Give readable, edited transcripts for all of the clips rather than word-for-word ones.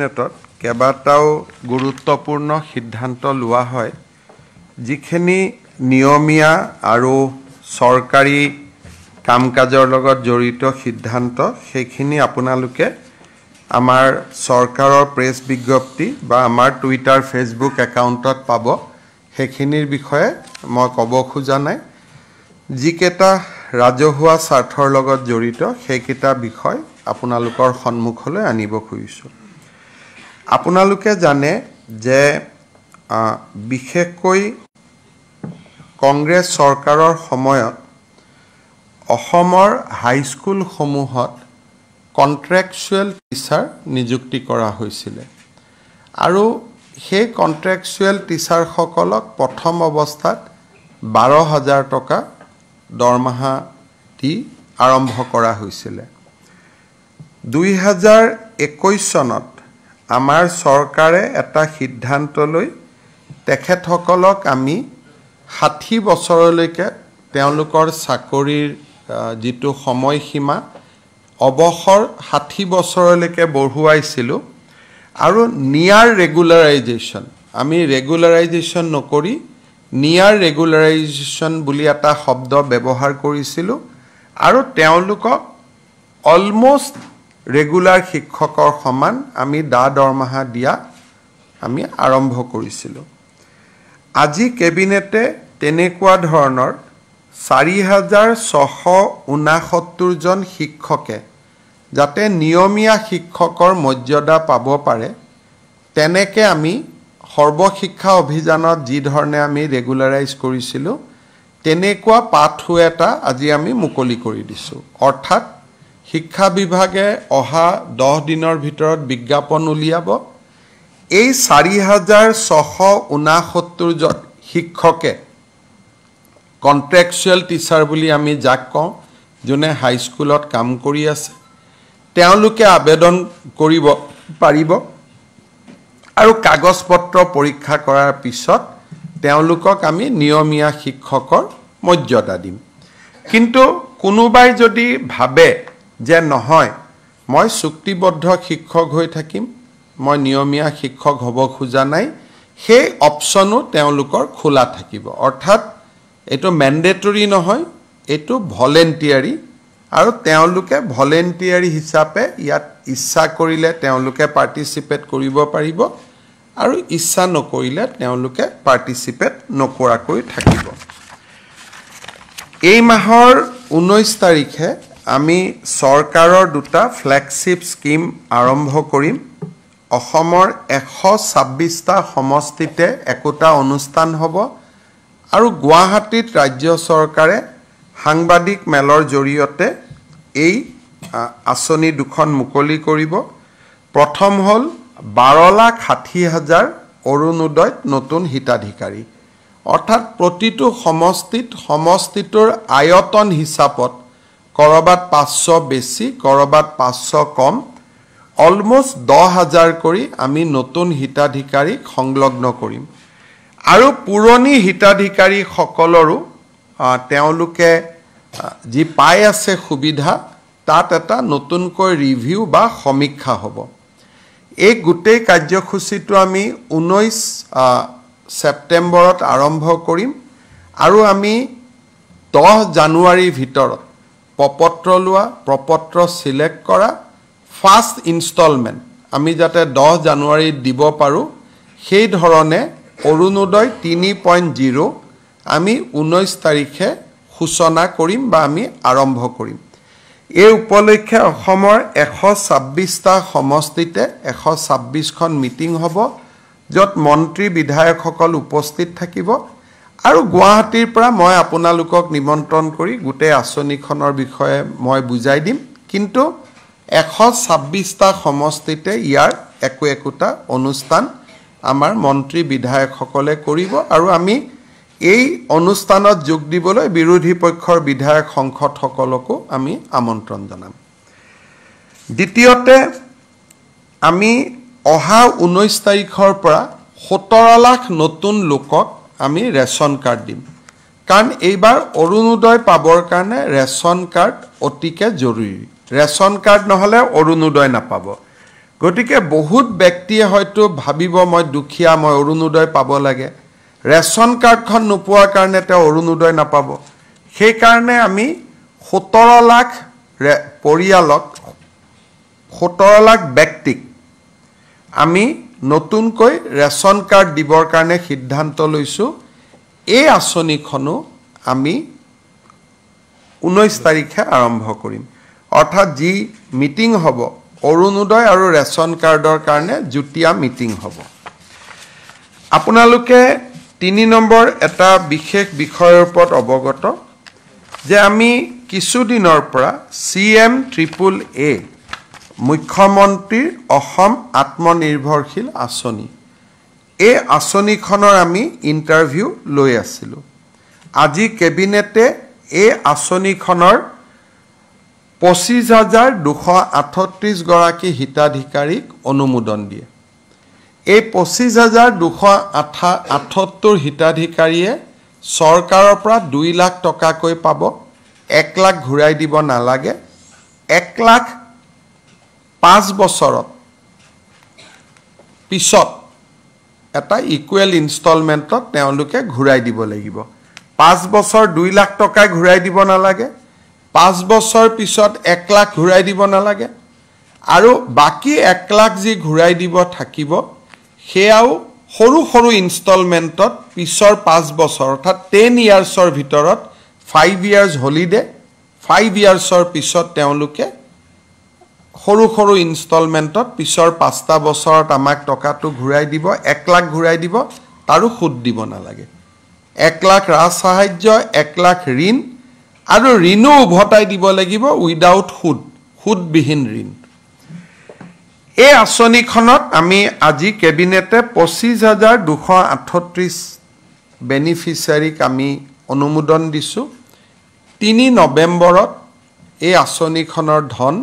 নেটত কেবাটাও গুৰুত্বপূৰ্ণ সিদ্ধান্ত লোৱা হয় যিখিনি নিয়মীয়া আৰু চৰকাৰী কাম-কাজৰ লগত জড়িত সিদ্ধান্ত সেইখিনি আপোনালোকে আমাৰ চৰকাৰৰ প্ৰেছ বিজ্ঞপ্তি বা আমাৰ টুইটাৰ ফেসবুক একাউণ্টত পাব সেইখিনিৰ বিষয়ে মই ক'ব খোজা নাই যিকেটা ৰাজহুৱা স্বাৰ্থৰ লগত জড়িত সেইকেটা বিষয় আপোনালোকৰ সন্মুখলৈ আনিব খুজিছো আপোনালোকে জানে যে বিশেষকৈ কংগ্ৰেছ চৰকাৰৰ সময়ত অসমৰ হাইস্কুল সমূহত কন্ট্ৰাকচুৱেল টিচাৰ নিযুক্তি কৰা হৈছিল আৰু সেই কন্ট্ৰাকচুৱেল টিচাৰ সকলক প্ৰথম অৱস্থাত 12000 টকা দৰমহা দি আৰম্ভ কৰা হৈছিল 2021 চনত আমাৰ চৰকাৰে এটা সিদ্ধান্ত লৈ তেখেতসকলক আমি 60 বছৰলৈকে তেওঁলোকৰ চাকৰিৰ যিটো সময়সীমা অৱসৰ 60 বছৰলৈকে বঢ়ুৱাইছিল আৰু নিয়াৰ ৰেগুলাৰাইজেশ্যন আমি ৰেগুলাৰাইজেশ্যন নকৰি নিয়াৰ ৰেগুলাৰাইজেশ্যন বুলি এটা শব্দ ব্যৱহাৰ কৰিছিল আৰু তেওঁলোকক অলমোস্ট ৰেগুলাৰ শিক্ষকৰ সমান আমি দৰমহা দিয়া আমি আৰম্ভ কৰিছিল আজি কেবিনেটে তেনেকুৱা ধৰণৰ 4669 জন শিক্ষকে যাতে নিয়মীয়া শিক্ষকৰ মৰ্যাদা পাব পাৰে তেনেকে আমি সৰ্বশিক্ষা অভিযানত যি ধৰণে আমি ৰেগুলাৰাইজ কৰিছিল তেনেকুৱা পাথৱে এটা আজি আমি মুকলি কৰি দিছো অৰ্থাৎ শিক্ষা বিভাগে অহা 10 দিনৰ ভিতৰত বিজ্ঞাপন উলিয়াব এই 4669 জন শিক্ষকে কন্ট্ৰাকচুৱেল টিচাৰ বুলি আমি যাক কওঁ যোনে হাই স্কুলত কাম কৰি আছে তেওঁলোকে আবেদন কৰিব পাৰিব আৰু কাগজ পত্ৰ পৰীক্ষা কৰাৰ পিছত তেওঁলোকক আমি নিয়মীয়া শিক্ষকৰ মৰ্যাদা দিম কিন্তু কোনোবাই যদি ভাবে যে নহয় মই চুক্তিবদ্ধ শিক্ষক হৈ থাকিম মই নিয়মীয়া শিক্ষক হ'ব খোজা নাই সেই অপচনো তেওঁলোকৰ খোলা থাকিব অৰ্থাৎ এটো ম্যান্ডেটৰি নহয় এটো ভলেন্টিয়াৰি আৰু তেওঁলোকে ভলেন্টিয়াৰি হিচাপে ইয়াত ইচ্ছা কৰিলে তেওঁলোকে পাৰ্টিসিপেট কৰিব পাৰিব আৰু ইচ্ছা নকৰিলে তেওঁলোকে পাৰ্টিসিপেট নকৰাকৈ থাকিব এই মাহৰ 19 তাৰিখে আমি চৰকাৰৰ দুটা ফ্ল্যাগশিপ স্কিম আৰম্ভ কৰিম অসমৰ 126টা সমষ্টিতে একোটা অনুষ্ঠান হ'ব আৰু গুৱাহাটীত ৰাজ্য চৰকাৰে সাংবাদিক মেলৰ জৰিয়তে এই আঁচনি দুখন মুকলি কৰিব প্ৰথম হল 12,60,000 অৰুণোদয়ত নতুন হিতাধিকাৰী অৰ্থাৎ প্ৰতিটো সমষ্টিটোৰ আয়তন হিচাপত কৰবাত 500 বেছি কৰবাত 500 কম অলমোস্ট 10,000 কৰি আমি নতুন হিতাধিকাৰী সংলগ্ন কৰিম আৰু পুৰণি হিতাধিকাৰী সকলৰো তেওঁলোকে যি পাই আছে সুবিধা তাত এটা নতুনকৈ ৰিভিউ বা সমীক্ষা হ'ব এই গোটেই কাৰ্যসূচীটো আমি 19 সেপ্টেম্বৰত আৰম্ভ কৰিম আৰু আমি 10 জানুৱাৰীৰ ভিতৰত প্ৰপত্ৰ সিলেক্ট কৰা ফাৰ্স্ট ইনষ্টলমেন্ট আমি যাতে 10 জানুৱাৰীত দিব পাৰো সেই ধৰণে অৰুণোদয় 3.0 আমি 19 তাৰিখে সূচনা কৰিম বা আমি আৰম্ভ কৰিম এই উপলক্ষে অসমৰ 126টা সমষ্টিতে 126খন মিটিং হ'ব যত মন্ত্ৰী বিধায়কসকল উপস্থিত থাকিব আৰু গুৱাহাটীৰ পৰা মই আপোনালোকক নিমন্ত্ৰণ কৰি গোটেই আঁচনিখনৰ বিষয়ে মই বুজাই দিম কিন্তু 126টা সমষ্টিতে ইয়াৰ একোটা অনুষ্ঠান আমাৰ মন্ত্ৰী বিধায়কসকলে কৰিব আৰু আমি এই অনুষ্ঠানত যোগ দিবলৈ বিৰোধী পক্ষৰ বিধায়ক সংসদসকলকো আমি আমন্ত্ৰণ জনাম দ্বিতীয়তে আমি অহা 19 তাৰিখৰ পৰা 17 লাখ নতুন লোকক আমি ৰেশন কাৰ্ড দিম কাৰণ এইবাৰ অৰুণোদয় পাবৰ কাৰণে ৰেশন কাৰ্ড অতিকে জৰুৰী ৰেশন কাৰ্ড নহলে অৰুণোদয় নাপাব গতিকে বহুত ব্যক্তিয়ে হয়তো ভাবিব মই দুখীয়া, মই অৰুণোদয় পাব লাগে, ৰেচন কাৰ্ডখন নোপোৱাৰ কাৰণে তেওঁ অৰুণোদয় নাপাব। সেইকাৰণে আমি 17 লাখ পৰিয়ালক, 17 লাখ ব্যক্তিক আমি নতুনকৈ ৰেচন কাৰ্ড দিবৰ কাৰণে সিদ্ধান্ত লৈছোঁ। এই আঁচনিখনো আমি 19 তাৰিখে আৰম্ভ কৰিম। অৰ্থাৎ যি মিটিং হ'ব, অৰুণোদয় আৰু ৰেচন কাৰ্ডৰ কাৰণে যুটীয়া মিটিং হ'ব। আপোনালোকে 3 নম্বৰ এটা বিশেষ বিষয়ৰ ওপৰত অৱগত যে আমি কিছুদিনৰ পৰা CM-AAA মুখ্যমন্ত্ৰীৰ অসম আত্মনিৰ্ভৰশীল আঁচনি, এই আঁচনিখনৰ আমি ইণ্টাৰভিউ লৈ আছিলোঁ। আজি কেবিনেটে এই আঁচনিখনৰ 25,238 গৰাকী হিতাধিকাৰীক অনুমোদন দিয়ে। এই 25,278 হিতাধিকাৰীয়ে চৰকাৰৰ পৰা 2 লাখ টকাকৈ পাব, 1 লাখ ঘূৰাই দিব নালাগে। 1 লাখ 5 বছৰত পিছত এটা ইকুৱেল ইনষ্টলমেণ্টত তেওঁলোকে ঘূৰাই দিব লাগিব। 5 বছৰ 2 লাখ টকা ঘূৰাই দিব নালাগে, 5 বছৰ পিছত 1 লাখ ঘূৰাই দিব নালাগে, আৰু বাকী 1 লাখ যি ঘূৰাই দিব থাকিব সেয়াও সৰু সৰু ইনষ্টলমেণ্টত পিছৰ 5 বছৰ অৰ্থাৎ 10 ইয়াৰ্ছৰ ভিতৰত 5 ইয়াৰ্ছ হলিডে, 5 ইয়াৰ্ছৰ পিছত তেওঁলোকে সৰু সৰু ইনষ্টলমেণ্টত পিছৰ 5টা বছৰত আমাক টকাটো ঘূৰাই দিব, 1 লাখ ঘূৰাই দিব, তাৰো সুদ দিব নালাগে। 1 লাখ ৰাজ সাহায্য, 1 লাখ ঋণ, আৰু ঋণো উভতাই দিব লাগিব উইদাউট সুদ, সুদবিহীন ঋণ। এই আঁচনিখনত আমি আজি কেবিনেটে 25,238 বেনিফিচিয়াৰীক আমি অনুমোদন দিছোঁ। 3 নৱেম্বৰত এই আঁচনিখনৰ ধন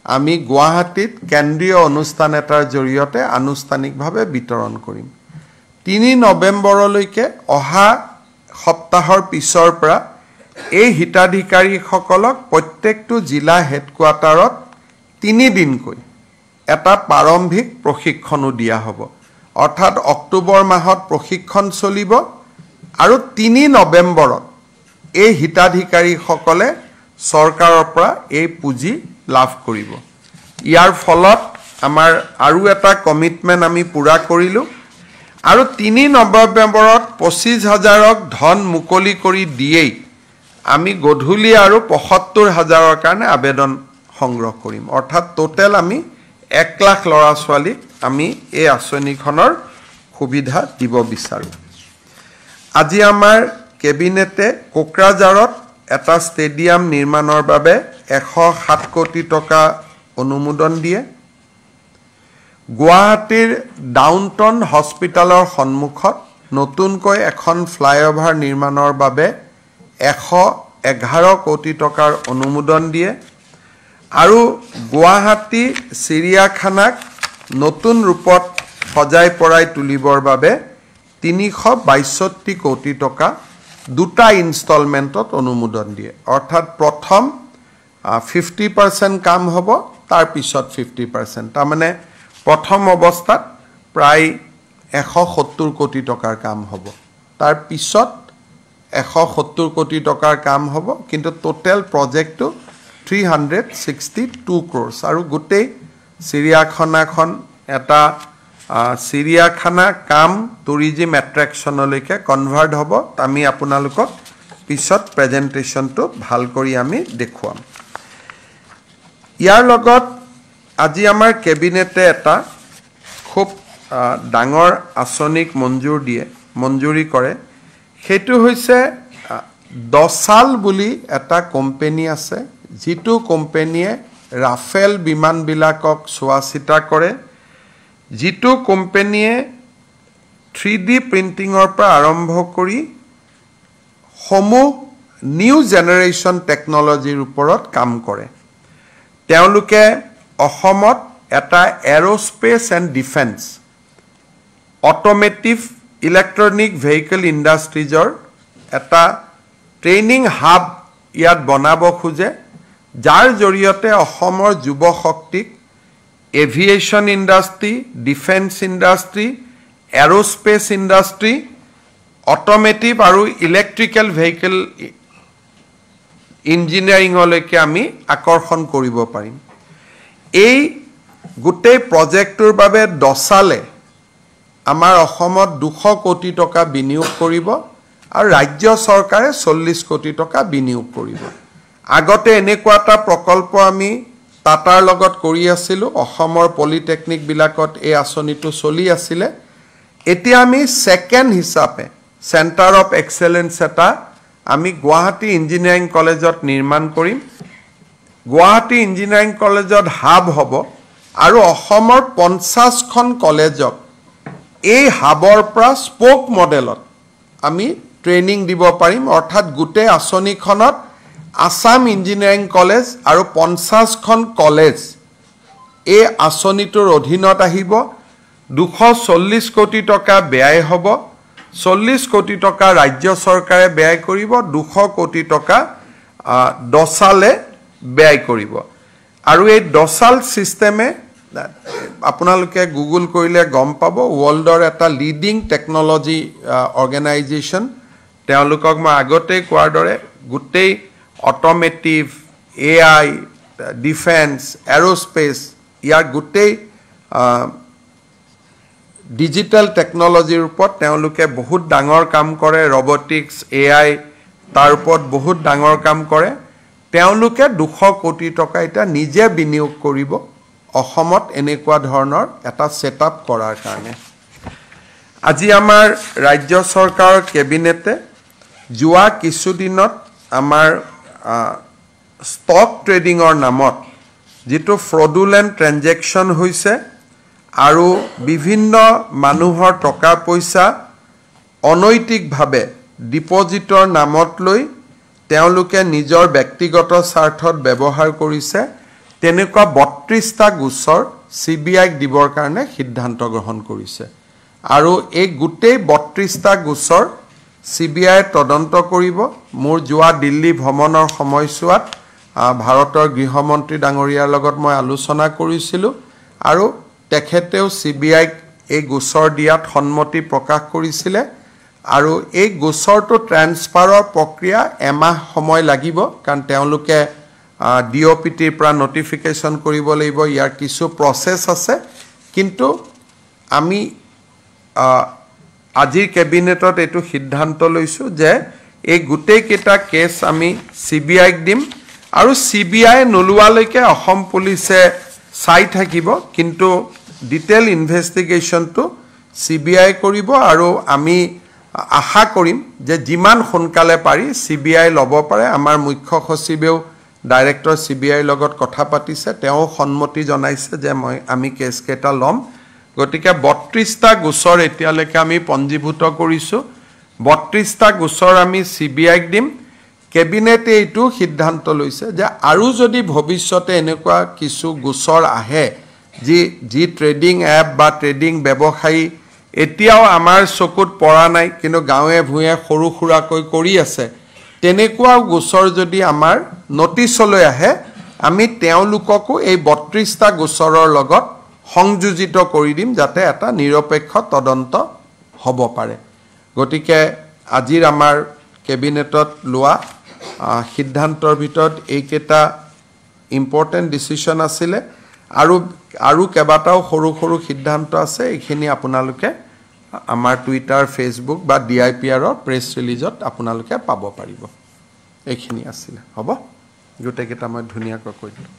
আমি গুৱাহাটীত কেন্দ্ৰীয় অনুষ্ঠান এটাৰ জৰিয়তে আনুষ্ঠানিকভাৱে বিতৰণ কৰিম। 3 নৱেম্বৰলৈকে অহা সপ্তাহৰ পিছৰ পৰা এই হিতাধিকাৰীসকলক প্ৰত্যেকটো জিলা হেডকোৱাৰ্টাৰত 3 দিনকৈ এটা প্ৰাৰম্ভিক প্ৰশিক্ষণো দিয়া হ'ব। অৰ্থাৎ অক্টোবৰ মাহত প্ৰশিক্ষণ চলিব আৰু 3 নৱেম্বৰত এই হিতাধিকাৰীসকলে চৰকাৰৰ পৰা এই পুঁজি লাভ কৰিব। ইয়াৰ ফলত আমাৰ আৰু এটা কমিটমেণ্ট আমি পূৰা কৰিলোঁ আৰু 3 নৱেম্বৰত 25,000ক ধন মুকলি কৰি দিয়েই আমি গধূলি আৰু 75,000ৰ কাৰণে আবেদন সংগ্ৰহ কৰিম। অৰ্থাৎ টোটেল আমি 1 লাখ ল'ৰা ছোৱালীক আমি এই আঁচনিখনৰ সুবিধা দিব বিচাৰোঁ। আজি আমাৰ কেবিনেটে কোকৰাঝাৰত এটা ষ্টেডিয়াম নিৰ্মাণৰ বাবে 107 কোটি টকা অনুমোদন দিয়ে। গুৱাহাটীৰ ডাউনটাউন হস্পিটালৰ সন্মুখত নতুনকৈ এখন ফ্লাইঅভাৰ নিৰ্মাণৰ বাবে 111 কোটি টকাৰ অনুমোদন দিয়ে আৰু গুৱাহাটী চিৰিয়াখানাক নতুন ৰূপত সজাই পৰাই তুলিবৰ বাবে 362 কোটি টকা 2টা ইনষ্টলমেণ্টত অনুমোদন দিয়ে। অৰ্থাৎ প্ৰথম 50% কাম হ'ব, তাৰ পিছত 50%, তাৰমানে প্ৰথম অৱস্থাত প্ৰায় 170 কোটি টকাৰ কাম হ'ব, তাৰ পিছত 170 কোটি টকাৰ কাম হ'ব, কিন্তু টোটেল প্ৰজেক্টটো 362 crores আৰু গোটেই চিৰিয়াখানাখন এটা চিৰিয়াখানা কাম টুৰিজিম এট্ৰেকশ্যনলৈকে কনভাৰ্ট হ'ব। আমি আপোনালোকক পিছত প্ৰেজেণ্টেশ্যনটো ভাল কৰি আমি দেখুৱাম। ইয়াৰ লগত আজি আমাৰ কেবিনেটে এটা খুব ডাঙৰ আঁচনিক মঞ্জুৰি কৰে। সেইটো হৈছে দছাল বুলি এটা কোম্পেনী আছে, যিটো কোম্পেনীয়ে ৰাফেল বিমানবিলাকক চোৱা চিতা কৰে, যিটো কোম্পেনীয়ে 3D প্ৰিণ্টিঙৰ পৰা আৰম্ভ কৰি সমূহ নিউ জেনেৰেশ্যন টেকনলজিৰ ওপৰত কাম কৰে। তেওঁলোকে অসমত এটা aerospace and defence, automotive electronic vehicle ইণ্ডাষ্ট্ৰিজৰ এটা ট্ৰেইনিং হাব ইয়াত বনাব খোজে, যাৰ জৰিয়তে অসমৰ যুৱ শক্তিক aviation industry, defence industry, aerospace industry, automotive আৰু ইলেক্ট্ৰিকেল ভেহিকেল ইঞ্জিনিয়াৰিঙলৈকে আমি আকৰ্ষণ কৰিব পাৰিম। এই গোটেই প্ৰজেক্টটোৰ বাবে ডছালে আমাৰ অসমত 200 কোটি টকা বিনিয়োগ কৰিব আৰু ৰাজ্য চৰকাৰে 40 কোটি টকা বিনিয়োগ কৰিব। আগতে এনেকুৱা এটা প্ৰকল্প আমি টাটাৰ লগত কৰি আছিলোঁ, অসমৰ পলিটেকনিকবিলাকত এই আঁচনিটো চলি আছিলে। এতিয়া আমি ছেকেণ্ড হিচাপে চেণ্টাৰ অফ এক্সেলেঞ্চ এটা আমি গুৱাহাটী ইঞ্জিনিয়াৰিং কলেজত নিৰ্মাণ কৰিম। গুৱাহাটী ইঞ্জিনিয়াৰিং কলেজত হাব হ'ব আৰু অসমৰ 50খন কলেজক এই হাবৰ পৰা স্পোক মডেলত আমি ট্ৰেইনিং দিব পাৰিম। অৰ্থাৎ গোটেই আঁচনিখনত আসাম ইঞ্জিনিয়াৰিং কলেজ আৰু 50খন কলেজ এই আঁচনিটোৰ অধীনত আহিব। 240 কোটি টকা ব্যয় হ'ব, 40 কোটি টকা ৰাজ্য চৰকাৰে ব্যয় কৰিব, 200 কোটি টকা ডছালে ব্যয় কৰিব। আৰু এই ডছাল ছিষ্টেমে আপোনালোকে গুগল কৰিলে গম পাব, ৱৰ্ল্ডৰ এটা লিডিং টেকনলজি অৰ্গেনাইজেশ্যন। তেওঁলোকক মই আগতেই কোৱাৰ দৰে গোটেই অট'মেটিভ, AI, ডিফেন্স, এৰোস্পেচ, ইয়াৰ গোটেই ডিজিটেল টেকনলজিৰ ওপৰত তেওঁলোকে বহুত ডাঙৰ কাম কৰে। ৰবটিক্স, AI তাৰ ওপৰত বহুত ডাঙৰ কাম কৰে। তেওঁলোকে 200 কোটি টকা এতিয়া নিজে বিনিয়োগ কৰিব অসমত এনেকুৱা ধৰণৰ এটা ছেটআপ কৰাৰ কাৰণে। আজি আমাৰ ৰাজ্য চৰকাৰৰ কেবিনেটে যোৱা কিছুদিনত আমাৰ ষ্টক ট্ৰেডিঙৰ নামত যিটো ফ্ৰডুলেণ্ট ট্ৰেঞ্জেকশ্যন হৈছে আৰু বিভিন্ন মানুহৰ টকা পইচা অনৈতিকভাৱে ডিপজিটৰ নামত লৈ তেওঁলোকে নিজৰ ব্যক্তিগত স্বাৰ্থত ব্যৱহাৰ কৰিছে, তেনেকুৱা 32টা গোচৰ CBIক দিবৰ কাৰণে সিদ্ধান্ত গ্ৰহণ কৰিছে। আৰু এই গোটেই 32টা গোচৰ CBIয়ে তদন্ত কৰিব। মোৰ যোৱা দিল্লী ভ্ৰমণৰ সময়ছোৱাত ভাৰতৰ গৃহমন্ত্ৰী ডাঙৰীয়াৰ লগত মই আলোচনা কৰিছিলোঁ আৰু তেখেতেও CBIক এই গোচৰ দিয়াত সন্মতি প্ৰকাশ কৰিছিলে। আৰু এই গোচৰটো ট্ৰেন্সফাৰৰ প্ৰক্ৰিয়া এমাহ সময় লাগিব, কাৰণ তেওঁলোকে DOPTৰ পৰা নটিফিকেশ্যন কৰিব লাগিব, ইয়াৰ কিছু প্ৰচেছ আছে। কিন্তু আমি আজিৰ কেবিনেটত এইটো সিদ্ধান্ত লৈছোঁ যে এই গোটেইকেইটা কেছ আমি CBIক দিম আৰু CBIয়ে নোলোৱালৈকে অসম পুলিচে চাই থাকিব, কিন্তু ডিটেইল ইনভেষ্টিগেশ্যনটো CBIয়ে কৰিব। আৰু আমি আশা কৰিম যে যিমান সোনকালে পাৰি CBIয়ে ল'ব পাৰে। আমাৰ মুখ্য সচিবেও ডাইৰেক্টৰ CBIৰ লগত কথা পাতিছে, তেওঁ সন্মতি জনাইছে যে আমি কেছকেইটা ল'ম। গতিকে 32টা গোচৰ এতিয়ালৈকে আমি পঞ্জীভূত কৰিছোঁ, 32টা গোচৰ আমি CBIক দিম। কেবিনেটে এইটো সিদ্ধান্ত লৈছে যে আৰু যদি ভৱিষ্যতে এনেকুৱা কিছু গোচৰ আহে যি ট্ৰেডিং এপ বা ট্ৰেডিং ব্যৱসায়ী এতিয়াও আমাৰ চকুত পৰা নাই কিন্তু গাঁৱে ভূঞে সৰু সুৰাকৈ কৰি আছে, তেনেকুৱা গোচৰ যদি আমাৰ নটিচলৈ আহে আমি তেওঁলোককো এই 32টা গোচৰৰ লগত সংযোজিত কৰি দিম, যাতে এটা নিৰপেক্ষ তদন্ত হ'ব পাৰে। গতিকে আজিৰ আমাৰ কেবিনেটত লোৱা সিদ্ধান্তৰ ভিতৰত এইকেইটা ইম্পৰ্টেণ্ট ডিচিশ্যন আছিলে। আৰু কেইবাটাও সৰু সৰু সিদ্ধান্ত আছে, এইখিনি আপোনালোকে আমাৰ টুইটাৰ, ফেচবুক বা DIPRৰ প্ৰেছ ৰিলিজত আপোনালোকে পাব পাৰিব। এইখিনি আছিলে, হ'ব? গোটেইকেইটা মই ধুনীয়াকৈ কৈ দিলোঁ।